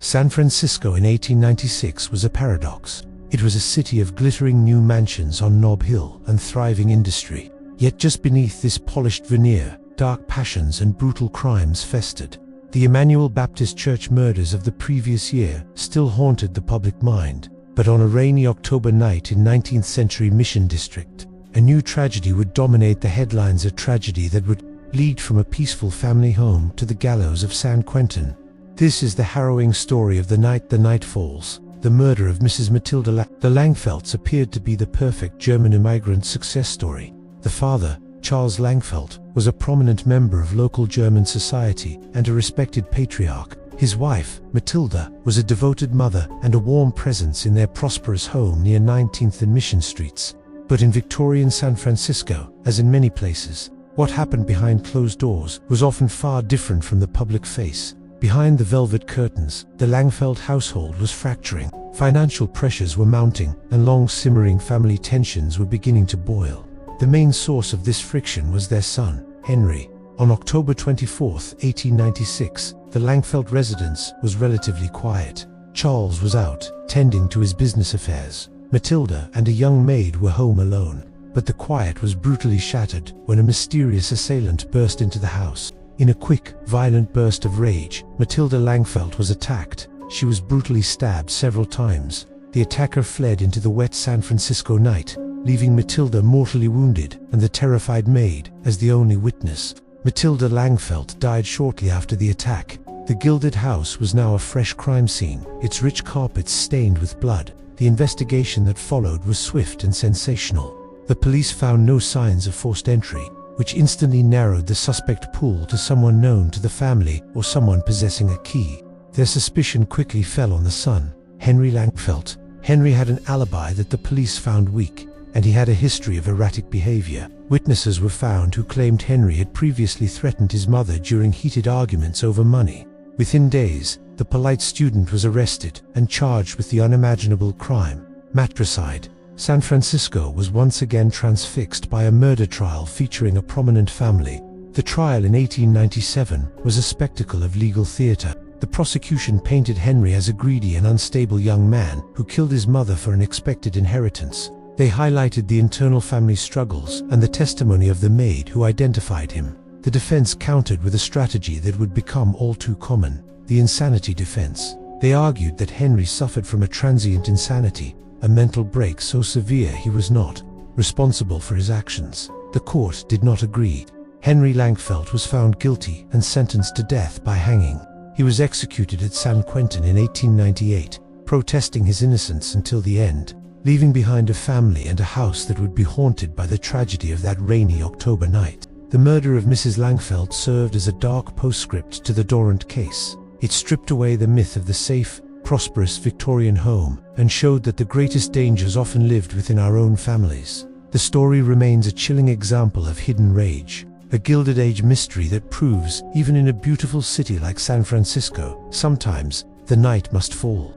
San Francisco in 1896 was a paradox. It was a city of glittering new mansions on Nob Hill and thriving industry. Yet just beneath this polished veneer, dark passions and brutal crimes festered. The Emmanuel Baptist Church murders of the previous year still haunted the public mind. But on a rainy October night in 19th century Mission District, a new tragedy would dominate the headlines, a tragedy that would lead from a peaceful family home to the gallows of San Quentin. This is the harrowing story of the night falls, the murder of Mrs. Matilda The Langfeldts appeared to be the perfect German immigrant success story. The father, Charles Langfeldt, was a prominent member of local German society and a respected patriarch. His wife, Matilda, was a devoted mother and a warm presence in their prosperous home near 19th and Mission Streets. But in Victorian San Francisco, as in many places, what happened behind closed doors was often far different from the public face. Behind the velvet curtains, the Langfeldt household was fracturing. Financial pressures were mounting, and long-simmering family tensions were beginning to boil. The main source of this friction was their son, Henry. On October 24, 1896, the Langfeldt residence was relatively quiet. Charles was out, tending to his business affairs. Matilda and a young maid were home alone. But the quiet was brutally shattered when a mysterious assailant burst into the house. In a quick, violent burst of rage, Matilda Langfeldt was attacked. She was brutally stabbed several times. The attacker fled into the wet San Francisco night, leaving Matilda mortally wounded and the terrified maid as the only witness. Matilda Langfeldt died shortly after the attack. The gilded house was now a fresh crime scene, its rich carpets stained with blood. The investigation that followed was swift and sensational. The police found no signs of forced entry, which instantly narrowed the suspect pool to someone known to the family or someone possessing a key. Their suspicion quickly fell on the son, Henry Langfeldt. Henry had an alibi that the police found weak, and he had a history of erratic behavior. Witnesses were found who claimed Henry had previously threatened his mother during heated arguments over money. Within days, the polite student was arrested and charged with the unimaginable crime, matricide. San Francisco was once again transfixed by a murder trial featuring a prominent family. The trial in 1897 was a spectacle of legal theater. The prosecution painted Henry as a greedy and unstable young man who killed his mother for an expected inheritance. They highlighted the internal family struggles and the testimony of the maid who identified him. The defense countered with a strategy that would become all too common, the insanity defense. They argued that Henry suffered from a transient insanity, a mental break so severe he was not responsible for his actions. The court did not agree. Henry Langfeldt was found guilty and sentenced to death by hanging. He was executed at San Quentin in 1898, protesting his innocence until the end, leaving behind a family and a house that would be haunted by the tragedy of that rainy October night. The murder of Mrs. Langfeldt served as a dark postscript to the Dorrant case. It stripped away the myth of the safe, prosperous Victorian home and showed that the greatest dangers often lived within our own families. The story remains a chilling example of hidden rage, a Gilded Age mystery that proves, even in a beautiful city like San Francisco, sometimes the night must fall.